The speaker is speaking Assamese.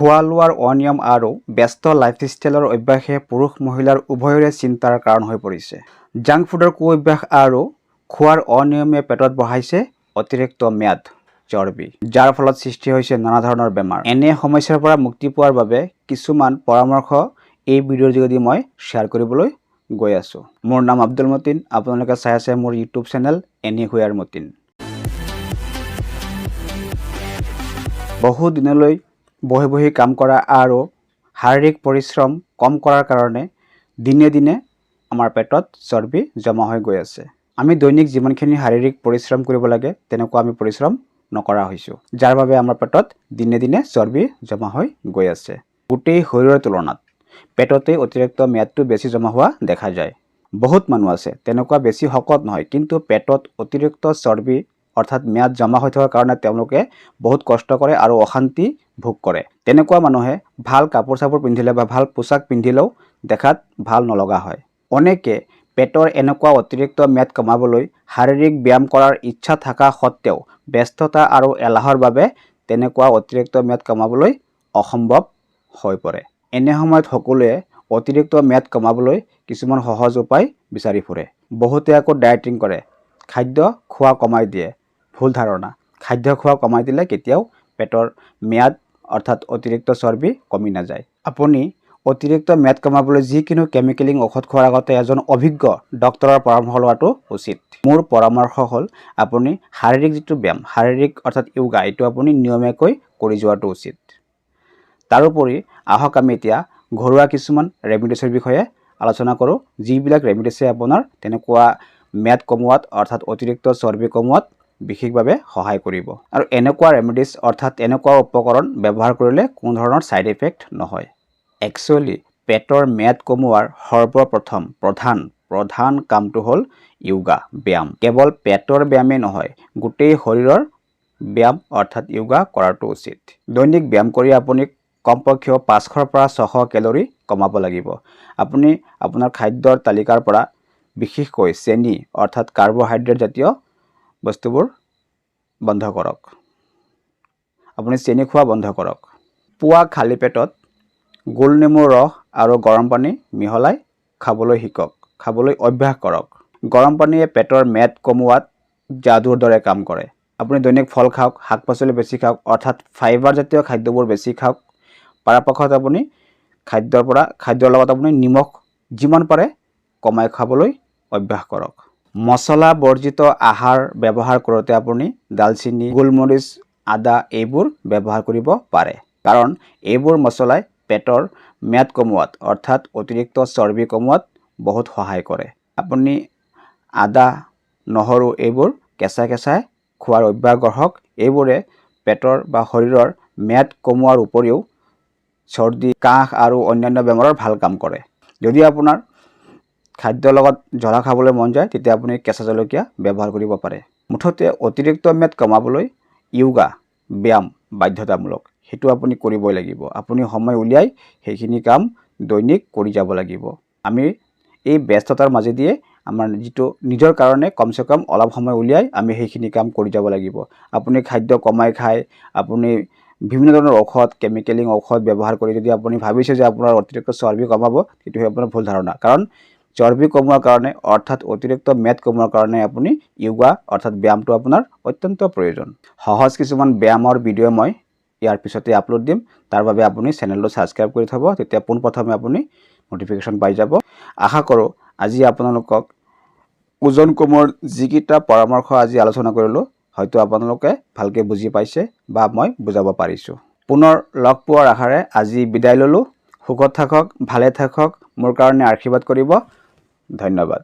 খোৱা লোৱাৰ অনিয়ম আৰু ব্যস্ত লাইফষ্টাইলৰ অভ্যাসে পুৰুষ মহিলাৰ উভয়ৰে চিন্তাৰ কাৰণ হৈ পৰিছে। জাংক ফুডৰ কুঅভ্যাস আৰু খোৱাৰ অনিয়মে পেটত বঢ়াইছে অতিৰিক্ত ম্যাদ চৰ্বি, যাৰ ফলত সৃষ্টি হৈছে নানা ধৰণৰ বেমাৰ। এনে সমস্যাৰ পৰা মুক্তি পোৱাৰ বাবে কিছুমান পৰামৰ্শ এই ভিডিঅ'ৰ যোগেদি মই শ্বেয়াৰ কৰিবলৈ গৈ আছো। মোৰ নাম আব্দুল মতিন, আপোনালোকে চাই আছে মোৰ ইউটিউব চেনেল এনিহুৱেৰ মতিন। বহু দিনলৈ বহি কাম কৰা আৰু শাৰীৰিক পৰিশ্ৰম কম কৰাৰ কাৰণে দিনে দিনে আমাৰ পেটত চৰ্বি জমা হৈ গৈ আছে। আমি দৈনিক যিমানখিনি শাৰীৰিক পৰিশ্ৰম কৰিব লাগে তেনেকুৱা আমি পৰিশ্ৰম নকৰা হৈছোঁ, যাৰ বাবে আমাৰ পেটত দিনে দিনে চৰ্বি জমা হৈ গৈ আছে। গোটেই শৰীৰৰ তুলনাত পেটতে অতিৰিক্ত ম্যাদটো বেছি জমা হোৱা দেখা যায়। বহুত মানুহ আছে তেনেকুৱা বেছি শকত নহয়, কিন্তু পেটত অতিৰিক্ত চৰ্বি অৰ্থাৎ ম্যাদ জমা হৈ থকাৰ কাৰণে তেওঁলোকে বহুত কষ্ট কৰে আৰু অশান্তি ভোগ কৰে। তেনেকুৱা মানুহে ভাল কাপোৰ চাপোৰ পিন্ধিলে বা ভাল পোছাক পিন্ধিলেও দেখাত ভাল নলগা হয়। অনেকে পেটৰ এনেকুৱা অতিৰিক্ত ম্যাদ কমাবলৈ শাৰীৰিক ব্যায়াম কৰাৰ ইচ্ছা থকা সত্ত্বেও ব্যস্ততা আৰু এলাহৰ বাবে তেনেকুৱা অতিৰিক্ত ম্যাদ কমাবলৈ অসম্ভৱ হৈ পৰে। এনে সময়ত সকলোৱে অতিৰিক্ত ম্যাদ কমাবলৈ কিছুমান সহজ উপায় বিচাৰি ফুৰে। বহুতে আকৌ ডায়েটিং কৰে, খাদ্য খোৱা কমাই দিয়ে। ভুল ধাৰণা। খাদ্য খোৱা কমাই দিলে কেতিয়াও পেটৰ ম্যাদ অৰ্থাৎ অতিৰিক্ত চৰ্বি কমি নাযায়। আপুনি অতিৰিক্ত ম্যাদ কমাবলৈ যিকোনো কেমিকেলিং ঔষধ খোৱাৰ আগতে এজন অভিজ্ঞ ডক্তৰৰ পৰামৰ্শ লোৱাটো উচিত। মোৰ পৰামৰ্শ হ'ল আপুনি শাৰীৰিক যিটো ব্যায়াম, শাৰীৰিক অৰ্থাৎ য়োগা, এইটো আপুনি নিয়মীয়াকৈ কৰি যোৱাটো উচিত। তাৰোপৰি আহক আমি এতিয়া ঘৰুৱা কিছুমান ৰেমিডিছৰ বিষয়ে আলোচনা কৰোঁ, যিবিলাক ৰেমিডিছে আপোনাৰ তেনেকুৱা ম্যাদ কমোৱাত অৰ্থাৎ অতিৰিক্ত চৰ্বি কমোৱাত বিশেষভাৱে সহায় কৰিব। আৰু এনেকুৱা ৰেমিডিছ অৰ্থাৎ এনেকুৱা উপকৰণ ব্যৱহাৰ কৰিলে কোনো ধৰণৰ ছাইড ইফেক্ট নহয়। একচুৱেলি পেটৰ ম্যাদ কমোৱাৰ সৰ্বপ্ৰথম প্ৰধান কামটো হ'ল য়োগা, ব্যায়াম। কেৱল পেটৰ ব্যায়ামেই নহয়, গোটেই শৰীৰৰ ব্যায়াম অৰ্থাৎ য়োগা কৰাটো উচিত। দৈনিক ব্যায়াম কৰি আপুনি কমপক্ষেও 500 পৰা 600 কেলৰি কমাব লাগিব। আপুনি আপোনাৰ খাদ্যৰ তালিকাৰ পৰা বিশেষকৈ চেনি অৰ্থাৎ কাৰ্বহাইড্ৰেট জাতীয় বস্তুবোৰ বন্ধ কৰক। আপুনি চেনি খোৱা বন্ধ কৰক। পুৱা খালী পেটত গোলনেমুৰ ৰস আৰু গৰম পানী মিহলাই খাবলৈ অভ্যাস কৰক। গৰম পানীয়ে পেটৰ ম্যাদ কমোৱাত যাদুৰ দৰে কাম কৰে। আপুনি দৈনিক ফল খাওক, শাক পাচলি বেছি খাওক, অৰ্থাৎ ফাইবাৰ জাতীয় খাদ্যবোৰ বেছি খাওক। পৰাপক্ষত আপুনি খাদ্যৰ লগত আপুনি নিমখ যিমান পাৰে কমাই খাবলৈ অভ্যাস কৰক। মছলা বৰ্জিত আহাৰ ব্যৱহাৰ কৰোঁতে আপুনি দালচিনি, গোলমৰিচ, আদা এইবোৰ ব্যৱহাৰ কৰিব পাৰে, কাৰণ এইবোৰ মছলাই পেটৰ ম্যাদ কমোৱাত অৰ্থাৎ অতিৰিক্ত চৰ্বি কমোৱাত বহুত সহায় কৰে। আপুনি আদা, নহৰু এইবোৰ কেঁচাই খোৱাৰ অভ্যাস গঢ়ক। এইবোৰে পেটৰ বা শৰীৰৰ ম্যাদ কমোৱাৰ উপৰিও চৰ্দি, কাহ আৰু অন্যান্য বেমাৰৰ ভাল কাম কৰে। যদি আপোনাৰ খাদ্যৰ লগত জ্বলা খাবলৈ মন যায় তেতিয়া আপুনি কেঁচা জলকীয়া ব্যৱহাৰ কৰিব পাৰে। মুঠতে অতিৰিক্ত ম্যাদ কমাবলৈ য়োগা, ব্যায়াম বাধ্যতামূলক। সেইটো আপুনি কৰিবই লাগিব। আপুনি সময় উলিয়াই সেইখিনি কাম দৈনিক কৰি যাব লাগিব। আমি এই ব্যস্ততাৰ মাজেদিয়ে আমাৰ যিটো নিজৰ কাৰণে কমচে কম অলপ সময় উলিয়াই আমি সেইখিনি কাম কৰি যাব লাগিব। আপুনি খাদ্য কমাই খাই আপুনি বিভিন্ন ধৰণৰ ঔষধ, কেমিকেলিং ঔষধ ব্যৱহাৰ কৰি যদি আপুনি ভাবিছে যে আপোনাৰ অতিৰিক্ত চৰ্বি কমাব, সেইটো আপোনাৰ ভুল ধাৰণা। কাৰণ চৰ্বি কমোৱাৰ কাৰণে অৰ্থাৎ অতিৰিক্ত ম্যাদ কমোৱাৰ কাৰণে আপুনি য়োগা অৰ্থাৎ ব্যায়ামটো আপোনাৰ অত্যন্ত প্ৰয়োজন। সহজ কিছুমান ব্যায়ামৰ ভিডিঅ' মই ইয়াৰ পিছতে আপলোড দিম। তাৰ বাবে আপুনি চেনেলটো ছাবস্ক্ৰাইব কৰি থ'ব, তেতিয়া পোনপ্ৰথমে আপুনি নটিফিকেশ্যন পাই যাব। আশা কৰোঁ আজি আপোনালোকক ওজন কমোৱাৰ যিকেইটা পৰামৰ্শ আজি আলোচনা কৰিলোঁ হয়তো আপোনালোকে ভালকৈ বুজি পাইছে বা মই বুজাব পাৰিছোঁ। পুনৰ লগ পোৱাৰ আশাৰে আজি বিদায় ল'লোঁ। সুখত থাকক, ভালে থাকক, মোৰ কাৰণে আশীৰ্বাদ কৰিব। ধন্যবাদ।